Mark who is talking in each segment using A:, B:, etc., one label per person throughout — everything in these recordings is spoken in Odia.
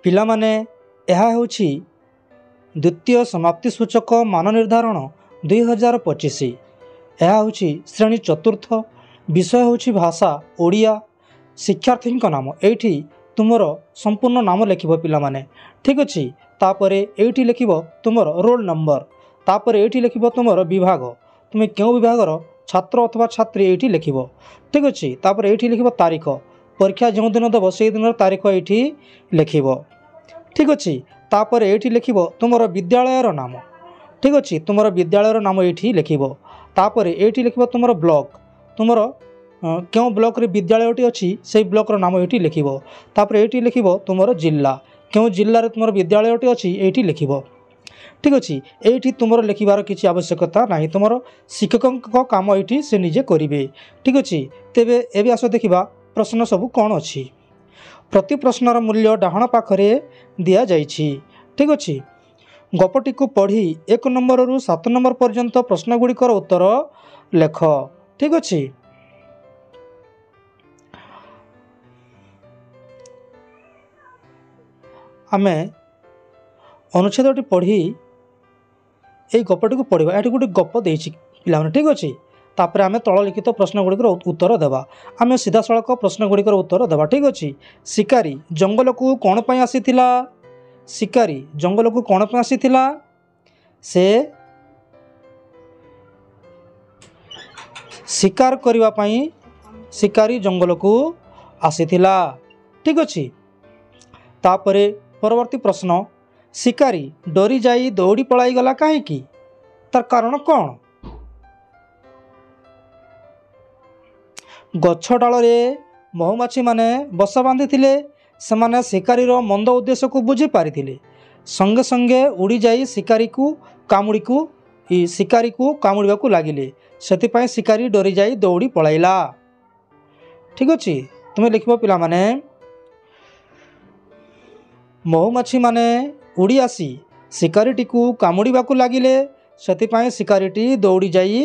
A: ପିଲାମାନେ ଏହା ହେଉଛି ଦ୍ୱିତୀୟ ସମାପ୍ତି ସୂଚକ ମାନ ନିର୍ଦ୍ଧାରଣ 2025। ଏହା ହେଉଛି ଶ୍ରେଣୀ ଚତୁର୍ଥ, ବିଷୟ ହେଉଛି ଭାଷା ଓଡ଼ିଆ। ଶିକ୍ଷାର୍ଥୀଙ୍କ ନାମ ଏଇଠି ତୁମର ସମ୍ପୂର୍ଣ୍ଣ ନାମ ଲେଖିବ ପିଲାମାନେ, ଠିକ୍ ଅଛି। ତାପରେ ଏଇଠି ଲେଖିବ ତୁମର ରୋଲ୍ ନମ୍ବର, ତାପରେ ଏଇଠି ଲେଖିବ ତୁମର ବିଭାଗ, ତୁମେ କେଉଁ ବିଭାଗର ଛାତ୍ର ଅଥବା ଛାତ୍ରୀ ଏଇଠି ଲେଖିବ, ଠିକ୍ ଅଛି। ତାପରେ ଏଇଠି ଲେଖିବ ତାରିଖ, ପରୀକ୍ଷା ଯେଉଁ ଦିନ ଦେବ ସେଇ ଦିନର ତାରିଖ ଏଇଠି ଲେଖିବ, ଠିକ୍ ଅଛି। ତାପରେ ଏଇଠି ଲେଖିବ ତୁମର ବିଦ୍ୟାଳୟର ନାମ, ଠିକ୍ ଅଛି, ତୁମର ବିଦ୍ୟାଳୟର ନାମ ଏଇଠି ଲେଖିବ। ତାପରେ ଏଇଠି ଲେଖିବ ତୁମର ବ୍ଲକ, ତୁମର କେଉଁ ବ୍ଲକରେ ବିଦ୍ୟାଳୟଟି ଅଛି ସେଇ ବ୍ଲକର ନାମ ଏଇଠି ଲେଖିବ। ତାପରେ ଏଇଠି ଲେଖିବ ତୁମର ଜିଲ୍ଲା, କେଉଁ ଜିଲ୍ଲାରେ ତୁମର ବିଦ୍ୟାଳୟଟି ଅଛି ଏଇଠି ଲେଖିବ, ଠିକ୍ ଅଛି। ଏଇଠି ତୁମର ଲେଖିବାର କିଛି ଆବଶ୍ୟକତା ନାହିଁ, ତୁମର ଶିକ୍ଷକଙ୍କ କାମ ଏଇଠି ସେ ନିଜେ କରିବେ, ଠିକ୍ ଅଛି। ତେବେ ଏବେ ଆସ ଦେଖିବା ପ୍ରଶ୍ନ ସବୁ କ'ଣ ଅଛି। ପ୍ରତି ପ୍ରଶ୍ନର ମୂଲ୍ୟ ଡାହାଣ ପାଖରେ ଦିଆଯାଇଛି, ଠିକ୍ ଅଛି। ଗପଟିକୁ ପଢ଼ି 1 ନମ୍ବରରୁ 7 ନମ୍ବର ପର୍ଯ୍ୟନ୍ତ ପ୍ରଶ୍ନଗୁଡ଼ିକର ଉତ୍ତର ଲେଖ, ଠିକ୍ ଅଛି। ଆମେ ଅନୁଚ୍ଛେଦଟି ପଢ଼ି এই ଗପଟିକୁ ପଢ଼ିବା। ଏଠି ଗୋଟେ ଗପ ଦେଇଛି ପିଲାମାନେ, ଠିକ୍ ଅଛି। ତାପରେ ଆମେ ତଳ ଲିଖିତ ପ୍ରଶ୍ନଗୁଡ଼ିକର ଉତ୍ତର ଦେବା। ଆମେ ସିଧାସଳଖ ପ୍ରଶ୍ନଗୁଡ଼ିକର ଉତ୍ତର ଦେବା, ଠିକ୍ ଅଛି। ଶିକାରୀ ଜଙ୍ଗଲକୁ କ'ଣ ପାଇଁ ଆସିଥିଲା? ଶିକାରୀ ଜଙ୍ଗଲକୁ କ'ଣ ପାଇଁ ଆସିଥିଲା? ସେ ଶିକାର କରିବା ପାଇଁ ଶିକାରୀ ଜଙ୍ଗଲକୁ ଆସିଥିଲା, ଠିକ୍ ଅଛି। ତାପରେ ପରବର୍ତ୍ତୀ ପ୍ରଶ୍ନ, ଶିକାରୀ ଡରି ଯାଇ ଦୌଡ଼ି ପଳାଇଗଲା କାହିଁକି? ତାର କାରଣ କ'ଣ? ଗଛ ଡାଳରେ ମହୁମାଛିମାନେ ବସା ବାନ୍ଧିଥିଲେ। ସେମାନେ ଶିକାରୀର ମନ୍ଦ ଉଦ୍ଦେଶ୍ୟକୁ ବୁଝିପାରିଥିଲେ। ସଙ୍ଗେ ସଙ୍ଗେ ଉଡ଼ିଯାଇ ଶିକାରୀକୁ କାମୁଡ଼ିବାକୁ ଲାଗିଲେ। ସେଥିପାଇଁ ଶିକାରୀ ଡରି ଯାଇ ଦୌଡ଼ି ପଳାଇଲା, ଠିକ୍ ଅଛି। ତୁମେ ଲେଖିବ ପିଲାମାନେ, ମହୁମାଛିମାନେ ଉଡ଼ି ଆସି ଶିକାରୀଟିକୁ କାମୁଡ଼ିବାକୁ ଲାଗିଲେ, ସେଥିପାଇଁ ଶିକାରୀଟି ଦୌଡ଼ି ଯାଇ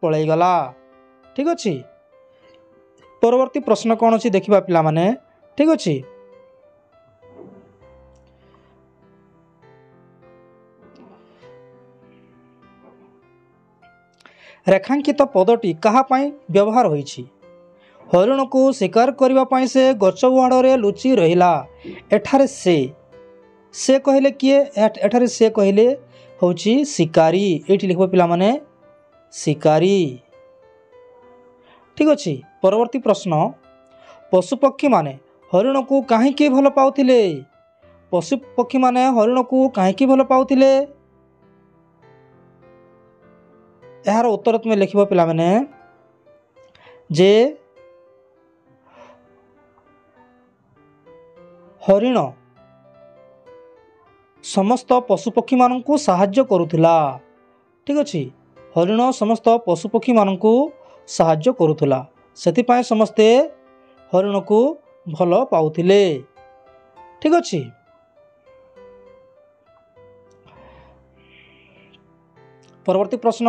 A: ପଳାଇଗଲା, ଠିକ୍ ଅଛି। ପରବର୍ତ୍ତୀ ପ୍ରଶ୍ନ କ'ଣ ଅଛି ଦେଖିବା ପିଲାମାନେ, ଠିକ୍ ଅଛି। ରେଖାଙ୍କିତ ପଦଟି କାହା ପାଇଁ ବ୍ୟବହାର ହୋଇଛି? ହରିଣକୁ ଶିକାର କରିବା ପାଇଁ ସେ ଗଛ ଗୁହାଡ଼ରେ ଲୁଚି ରହିଲା। ଏଠାରେ ସେ କହିଲେ କିଏ? ଏଠାରେ ସେ କହିଲେ ହେଉଛି ଶିକାରୀ। ଏଇଠି ଲେଖିବ ପିଲାମାନେ ଶିକାରୀ, ଠିକ୍ ଅଛି। ପରବର୍ତ୍ତୀ ପ୍ରଶ୍ନ, ପଶୁପକ୍ଷୀମାନେ ହରିଣକୁ କାହିଁକି ଭଲ ପାଉଥିଲେ? ପଶୁପକ୍ଷୀମାନେ ହରିଣକୁ କାହିଁକି ଭଲ ପାଉଥିଲେ? ଏହାର ଉତ୍ତର ତୁମେ ଲେଖିବ ପିଲାମାନେ ଯେ ହରିଣ ସମସ୍ତ ପଶୁପକ୍ଷୀମାନଙ୍କୁ ସାହାଯ୍ୟ କରୁଥିଲା, ଠିକ୍ ଅଛି। ହରିଣ ସମସ୍ତ ପଶୁପକ୍ଷୀମାନଙ୍କୁ ସାହାଯ୍ୟ କରୁଥିଲା, ସେଥିପାଇଁ ସମସ୍ତେ ହରିଣକୁ ଭଲ ପାଉଥିଲେ, ଠିକ୍ ଅଛି। ପରବର୍ତ୍ତୀ ପ୍ରଶ୍ନ,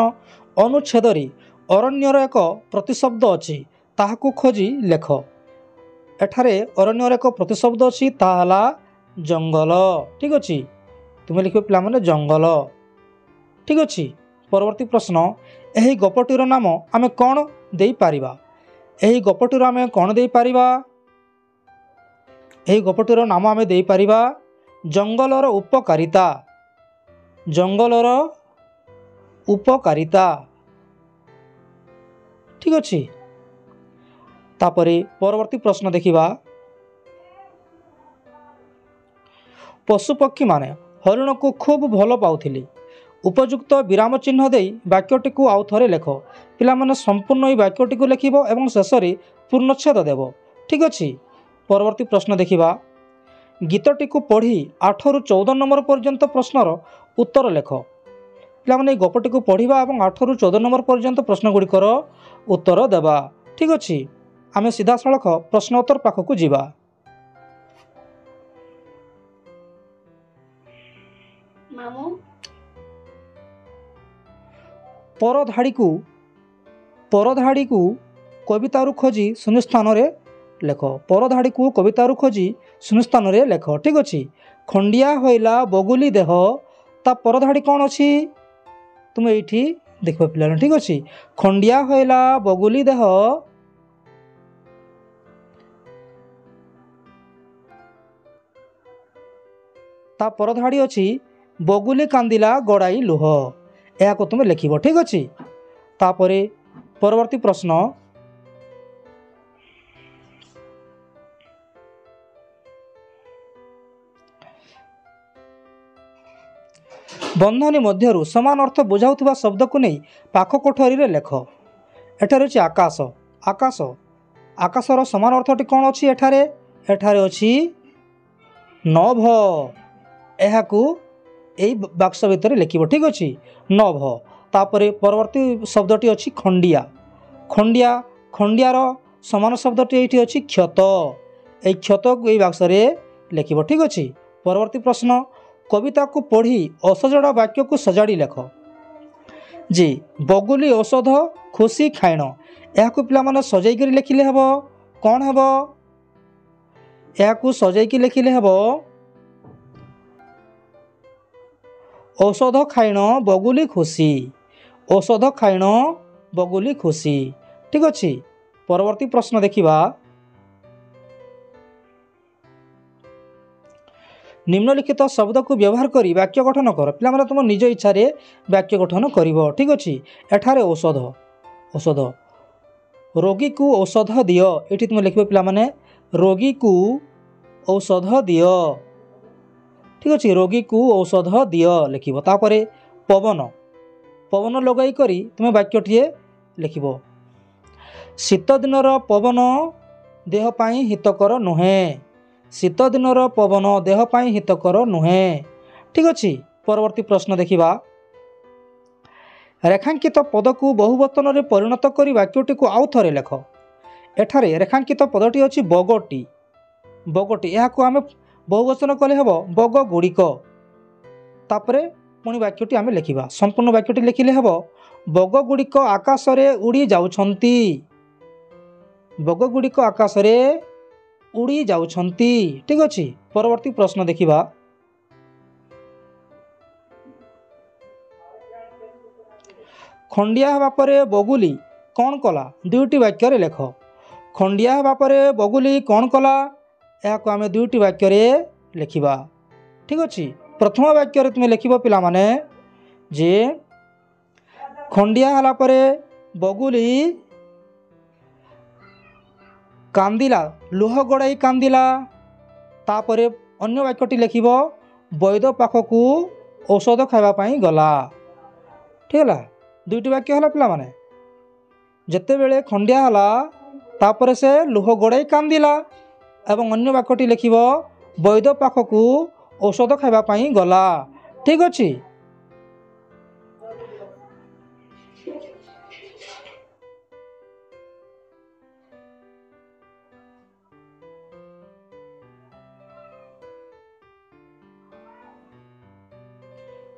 A: ଅନୁଚ୍ଛେଦରେ ଅରଣ୍ୟର ଏକ ପ୍ରତିଶବ୍ଦ ଅଛି, ତାହାକୁ ଖୋଜି ଲେଖ। ଏଠାରେ ଅରଣ୍ୟର ଏକ ପ୍ରତିଶବ୍ଦ ଅଛି, ତାହା ହେଲା ଜଙ୍ଗଲ, ଠିକ୍ ଅଛି। ତୁମେ ଲେଖିବ ପିଲାମାନେ ଜଙ୍ଗଲ, ଠିକ୍ ଅଛି। ପରବର୍ତ୍ତୀ ପ୍ରଶ୍ନ, ଏହି ଗପଟିର ନାମ ଆମେ କ'ଣ ଦେଇପାରିବା? ଏହି ଗପଟିର ଆମେ କ'ଣ ଦେଇପାରିବା? ଏହି ଗପଟିର ନାମ ଆମେ ଦେଇପାରିବା ଜଙ୍ଗଲର ଉପକାରିତା, ଜଙ୍ଗଲର ଉପକାରିତା, ଠିକ୍ ଅଛି। ତାପରେ ପରବର୍ତ୍ତୀ ପ୍ରଶ୍ନ ଦେଖିବା, ପଶୁପକ୍ଷୀମାନେ ହରିଣକୁ ଖୁବ୍ ଭଲ ପାଉଥିଲେ। ଉପଯୁକ୍ତ ବିରାମ ଚିହ୍ନ ଦେଇ ବାକ୍ୟଟିକୁ ଆଉ ଥରେ ଲେଖ। ପିଲାମାନେ ସମ୍ପୂର୍ଣ୍ଣ ଏହି ବାକ୍ୟଟିକୁ ଲେଖିବ ଏବଂ ଶେଷରେ ପୂର୍ଣ୍ଣଚ୍ଛେଦ ଦେବ, ଠିକ୍ ଅଛି। ପରବର୍ତ୍ତୀ ପ୍ରଶ୍ନ ଦେଖିବା, ଗୀତଟିକୁ ପଢ଼ି 8ରୁ 14 ନମ୍ବର ପର୍ଯ୍ୟନ୍ତ ପ୍ରଶ୍ନର ଉତ୍ତର ଲେଖ। ପିଲାମାନେ ଏହି ଗପଟିକୁ ପଢ଼ିବା ଏବଂ 8ରୁ 14 ନମ୍ବର ପର୍ଯ୍ୟନ୍ତ ପ୍ରଶ୍ନଗୁଡ଼ିକର ଉତ୍ତର ଦେବା, ଠିକ୍ ଅଛି। ଆମେ ସିଧାସଳଖ ପ୍ରଶ୍ନ ଉତ୍ତର ପାଖକୁ ଯିବା। ପରଧାଡ଼ିକୁ କବିତାରୁ ଖୋଜି ଶୂନ୍ୟସ୍ଥାନରେ लेख पर धाड़ी को कवितारू खोजी शून्य स्थान में लेख। ठीक अच्छे खंडिया होइला बगुली देह ता पर धाड़ी कौन अच्छी तुम ये देख पे। ठीक अच्छे खंडिया होइला बगुली देह ता पर धाड़ी अच्छी बगुली कांदिला गड़ाई लुह या तुम लिख। ठीक अच्छे तापरे परवर्ती प्रश्न बंधनी मध्यरु समान अर्थ बुझाउथिबा शब्द को नहीं पाख कोठरी रे लेख। एठारे अछि आकाश आकाश आकाशर समान अर्थटी कौन अच्छी एठारे एठारे अछि नभ एहाकू एई बाक्स भितर लिखिब। ठीक अच्छे नभ तापरे परवर्ती शब्दटी अच्छी खंडिया खंडिया खंडियार समान शब्दटी ये अच्छी क्षत ए क्षत को यही बाक्स लिखिब। ठीक अच्छे परवर्ती प्रश्न कविता को पढ़ी असजड़ा वाक्य को सजाड़ी लेख। जी बगुली औषध खुशी खाइण या पे सजाई लिखिले हेब कौन हेब या सजाई लिखिले हेब औषध खाइण बगुली खुशी औषध खाइण बगुली खुशी। ठीक अच्छे परवर्ती प्रश्न देखिबा निम्नलिखित शब्द को व्यवहार करी वाक्य गठन कर। पिला तुम निज इच्छा रे वाक्य गठन करिवो। ठीक अच्छे एठारे औषध औषध रोगी को औषध दियो ये तुम लिख पिला माने रोगी को औषध दियो। ठीक अच्छे रोगी को औषध दियो लिख। तापरे पवन पवन लगाई करी तुम वाक्यटीए लिख। शीत दिनर पवन देह पाई हितकर नुहे शीत दिनर पवन देह पाई हितकर नुहे। ठीक अच्छे परवर्ती प्रश्न देखिबा रेखांकित पद को बहुवचन रे परिणत करी वाक्यटी को आउ थरे लेख। एठारे रेखांकित पदटी अच्छी बगटी बगटी या आम बहुवचन कले हेब बग गुड़िक तापरे पुणी वाक्यटी आम लिखा संपूर्ण वाक्यटी लिखिले हेब बग गुड़िक आकाश रे उड़ी जाउछंती बग गुड़िक आकाश रे उड़ी जाउछंती। ठीक अच्छे परवर्ती प्रश्न देखिबा खंडिया हेबा परे बगुली कौन कला दुईटी वाक्य रे लेख। खंडिया हेबा परे बगुली कौन कला या आम दुईटी वाक्य रे लिखिबा। ठीक अच्छे प्रथम वाक्य रे तुम लिखिबो पिला माने जे खंडिया हला परे बगुली कांदिला लुह गड़ाई कांदिला तापरे अन्य वाक्यटी लिखिब वैद्य पाखकू औषध खाइबा पाई गला। ठीक है दुईटी वाक्य हला पिला माने जेते बेले खंडिया हला तापरे से लुह गड़ाई कांदिला एवं अन्य वाक्यटी लिखिब वैद्य पाखकू औषध खाइबा पाई गला। ठीक अच्छे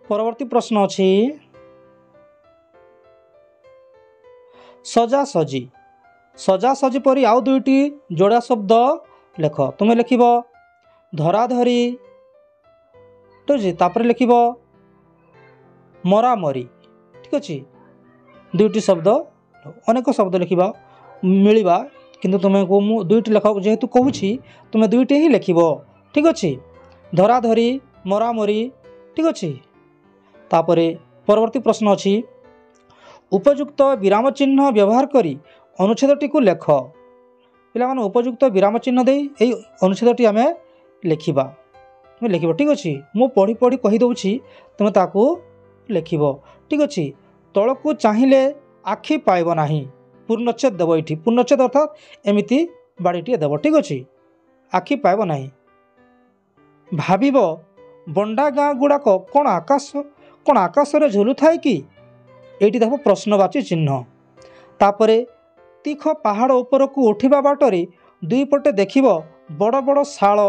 A: परवर्ती प्रश्न अच्छी सजा सजी सजा सजी परी आउ दुईटी जोड़ा शब्द लेख। तुम लिख धराधरी। ठीक अच्छे तापर लिख मरामरी। ठीक अच्छे दुईटी शब्द अनेक शब्द लिखा मिलवा किंतु तुमको मु दुईटी लेख जेहेतु कहूँ तुम दुईटी ही लिख। ठीक अच्छे धराधरी मरामरी। ठीक अच्छे तापरे परवर्ती प्रश्न अच्छी उपयुक्त विराम चिन्ह व्यवहार करी अनुच्छेदटी को लेख। पिला माने उपयुक्त विराम चिन्ह दे यही अनुच्छेदटी आम लिखा तुम लिख। ठीक अच्छे मु पढ़ी पढ़ी कहीदे तुम ताकू लिख। ठीक अच्छे तलू चाहिए आखि पाइब नाही पूर्णच्छेद देव ये पूर्णच्छेद अर्थात एमती बाड़ीटे देव। ठीक अच्छे आखि पाइब नाही भाविब बंडा गाँ गुड़ाक कौन आकाश रे झुलु थाए कि ये देख प्रश्नवाची चिन्ह। तापरे तीख पहाड़ उपर को उठिबा बाटरे दुई पटे देखिब बड़ बड़ शाल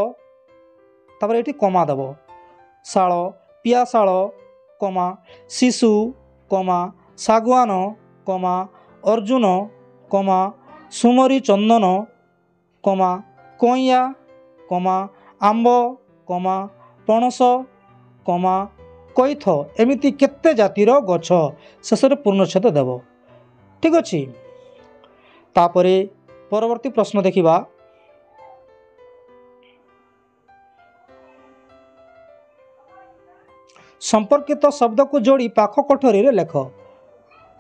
A: तापरे ये कमा देव शाल पियाशाल कमा शिशु कमा सागवान कमा अर्जुन कमा सुमरी चंदन କମା କଇଁଆ କମା ଆମ୍ବ କମା ପଣସ କମା କଇଥ ଏମିତି କେତେ ଜାତିର ଗଛ ଶେଷରେ ପୂର୍ଣ୍ଣଚ୍ଛେଦ ଦେବ। ଠିକ୍ ଅଛି। ତାପରେ ପରବର୍ତ୍ତୀ ପ୍ରଶ୍ନ ଦେଖିବା। ସମ୍ପର୍କିତ ଶବ୍ଦକୁ ଯୋଡ଼ି ପାଖ କୋଠରୀରେ ଲେଖ।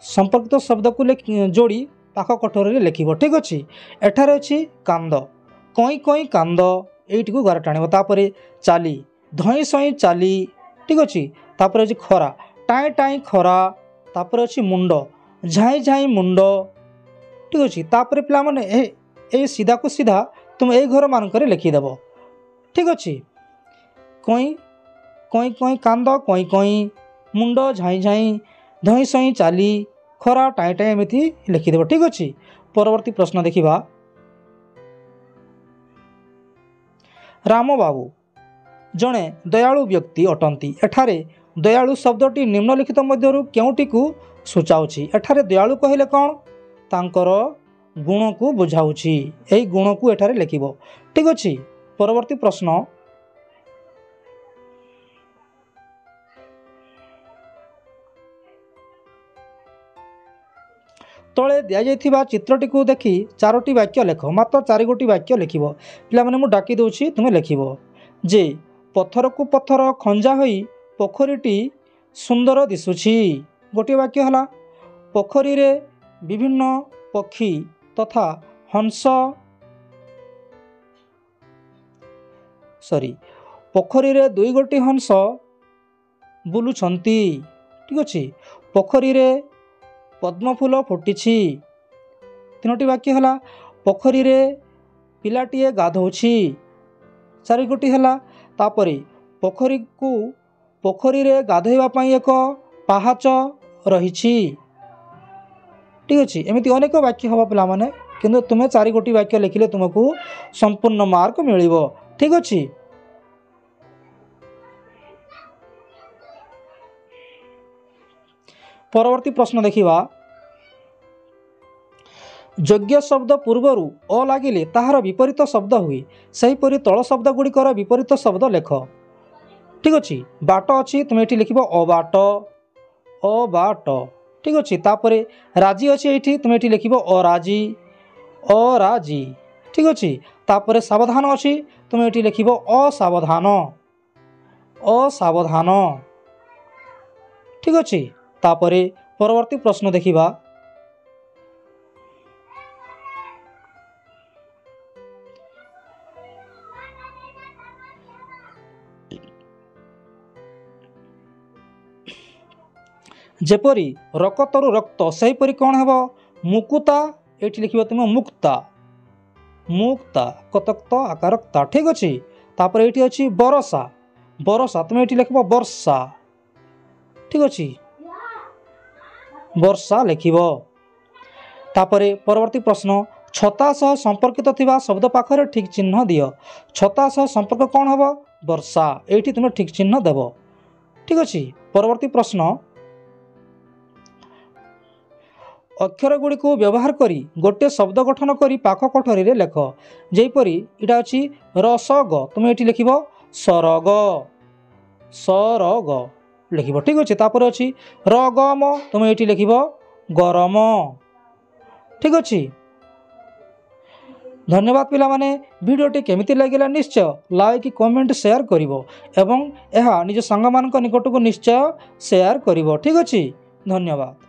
A: ସମ୍ପର୍କିତ ଶବ୍ଦକୁ ଯୋଡ଼ି ପାଖ କୋଠରୀରେ ଲେଖିବ। ଠିକ୍ ଅଛି। ଏଠାରେ ଅଛି କାନ୍ଦ, କଇଁ କଇଁ କାନ୍ଦ, ଏଇଟିକୁ ଗାର ଟାଣିବ। ତାପରେ ଚାଲି, ଧଇଁ ସଇଁ ଚାଲି। ଠିକ୍ ଅଛି। ତାପରେ ଅଛି ଖରା, ଟାଇଁ ଟାଇଁ ଖରା। ତାପରେ ଅଛି ମୁଣ୍ଡ, ଝାଇଁ ଝାଇଁ ମୁଣ୍ଡ। ଠିକ୍ ଅଛି। ତାପରେ ପିଲାମାନେ ଏଇ ସିଧାକୁ ସିଧା ତୁମେ ଏଇ ଘର ମାନଙ୍କରେ ଲେଖିଦେବ। ଠିକ୍ ଅଛି। କଇଁ କଇଁ କଇଁ କାନ୍ଦ, କଇଁ କଇଁ, ମୁଣ୍ଡ ଝାଇଁ ଝାଇଁ, ଧଇଁ ସଇଁ ଚାଲି, ଖରା ଟାଇଁ ଟାଇଁ ଏମିତି ଲେଖିଦେବ। ଠିକ୍ ଅଛି। ପରବର୍ତ୍ତୀ ପ୍ରଶ୍ନ ଦେଖିବା। ରାମବାବୁ ଜଣେ ଦୟାଳୁ ବ୍ୟକ୍ତି ଅଟନ୍ତି। ଏଠାରେ ଦୟାଳୁ ଶବ୍ଦଟି ନିମ୍ନଲିଖିତ ମଧ୍ୟରୁ କେଉଁଟିକୁ ସୂଚାଉଛି? ଏଠାରେ ଦୟାଳୁ କହିଲେ କ'ଣ? ତାଙ୍କର ଗୁଣକୁ ବୁଝାଉଛି। ଏହି ଗୁଣକୁ ଏଠାରେ ଲେଖିବ। ଠିକ୍ ଅଛି। ପରବର୍ତ୍ତୀ ପ୍ରଶ୍ନ। ତଳେ ଦିଆଯାଇଥିବା ଚିତ୍ରଟିକୁ ଦେଖି 4ଟି ବାକ୍ୟ ଲେଖ। ମାତ୍ର 4 ଗୋଟି ବାକ୍ୟ ଲେଖିବ। ପିଲାମାନେ ମୁଁ ଡାକି ଦେଉଛି, ତୁମେ ଲେଖିବ ଯେ ପଥରକୁ ପଥର ଖଞ୍ଜା ହୋଇ ପୋଖରୀଟି ସୁନ୍ଦର ଦିଶୁଛି। ଗୋଟିଏ ବାକ୍ୟ ହେଲା ପୋଖରୀରେ ବିଭିନ୍ନ ପକ୍ଷୀ ତଥା ହଂସ ପୋଖରୀରେ 2 ଗୋଟି ହଂସ ବୁଲୁଛନ୍ତି। ଠିକ୍ ଅଛି। ପୋଖରୀରେ ପଦ୍ମଫୁଲ ଫୁଟିଛି। 3ଟି ବାକ୍ୟ ହେଲା ପୋଖରୀରେ ପିଲାଟିଏ ଗାଧୋଉଛି। 4 ଗୋଟି ହେଲା ତାପରେ ପୋଖରୀରେ ଗାଧୋଇବା ପାଇଁ ଏକ ପାହାଚ ରହିଛି। ଠିକ୍ ଅଛି। ଏମିତି ଅନେକ ବାକ୍ୟ ହେବ ପିଲାମାନେ, କିନ୍ତୁ ତୁମେ 4 ଗୋଟି ବାକ୍ୟ ଲେଖିଲେ ତୁମକୁ ସମ୍ପୂର୍ଣ୍ଣ ମାର୍କ ମିଳିବ। ଠିକ୍ ଅଛି। ପରବର୍ତ୍ତୀ ପ୍ରଶ୍ନ ଦେଖିବା। ଯୋଗ୍ୟ ଶବ୍ଦ ପୂର୍ବରୁ ଅ ଲାଗିଲେ ତାହାର ବିପରୀତ ଶବ୍ଦ ହୁଏ। ସେହିପରି ତଳ ଶବ୍ଦ ଗୁଡ଼ିକର ବିପରୀତ ଶବ୍ଦ ଲେଖ। ଠିକ୍ ଅଛି। ବାଟ ଅଛି, ତୁମେ ଏଠି ଲେଖିବ ଅବାଟ, ଅବାଟ। ଠିକ୍ ଅଛି। ତାପରେ ରାଜି ଅଛି, ଏଇଠି ତୁମେ ଏଠି ଲେଖିବ ଅରାଜି, ଅରାଜି। ଠିକ୍ ଅଛି। ତାପରେ ସାବଧାନ ଅଛି, ତୁମେ ଏଠି ଲେଖିବ ଅସାବଧାନ, ଅସାବଧାନ। ଠିକ୍ ଅଛି। ତାପରେ ପରବର୍ତ୍ତୀ ପ୍ରଶ୍ନ ଦେଖିବା। ଯେପରି ରକତରୁ ରକ୍ତ, ସେହିପରି କ'ଣ ହେବ? ମୁକୁତା, ଏଇଠି ଲେଖିବ ତୁମେ ମୁକ୍ତା, ମୁକ୍ତା, କତକ୍ତ ଆକାରକ୍ତା। ଠିକ୍ ଅଛି। ତାପରେ ଏଇଠି ଅଛି ବରଷା, ବରଷା, ତୁମେ ଏଇଠି ଲେଖିବ ବର୍ଷା। ଠିକ୍ ଅଛି। ବର୍ଷା ଲେଖିବ। ତାପରେ ପରବର୍ତ୍ତୀ ପ୍ରଶ୍ନ। ଛତା ସହ ସମ୍ପର୍କିତ ଥିବା ଶବ୍ଦ ପାଖରେ ଠିକ୍ ଚିହ୍ନ ଦିଅ। ଛତା ସହ ସମ୍ପର୍କ କ'ଣ ହେବ? ବର୍ଷା। ଏଇଠି ତୁମେ ଠିକ୍ ଚିହ୍ନ ଦେବ। ଠିକ୍ ଅଛି। ପରବର୍ତ୍ତୀ ପ୍ରଶ୍ନ। ଅକ୍ଷର ଗୁଡ଼ିକୁ ବ୍ୟବହାର କରି ଗୋଟିଏ ଶବ୍ଦ ଗଠନ କରି ପାଖ କୋଠରୀରେ ଲେଖ। ଯେପରି ଏଇଟା ଅଛି ରସଗ, ତୁମେ ଏଠି ଲେଖିବ ସରଗ, ସରଗ ଲେଖିବ। ଠିକ୍ ଅଛି। ତାପରେ ଅଛି ରଗମ, ତୁମେ ଏଠି ଲେଖିବ ଗରମ। ଠିକ୍ ଅଛି। ଧନ୍ୟବାଦ ପିଲାମାନେ। ଭିଡ଼ିଓଟି କେମିତି ଲାଗିଲା ନିଶ୍ଚୟ ଲାଇକ୍, କମେଣ୍ଟ, ସେୟାର କରିବ ଏବଂ ଏହା ନିଜ ସାଙ୍ଗମାନଙ୍କ ନିକଟକୁ ନିଶ୍ଚୟ ସେୟାର କରିବ। ଠିକ୍ ଅଛି। ଧନ୍ୟବାଦ।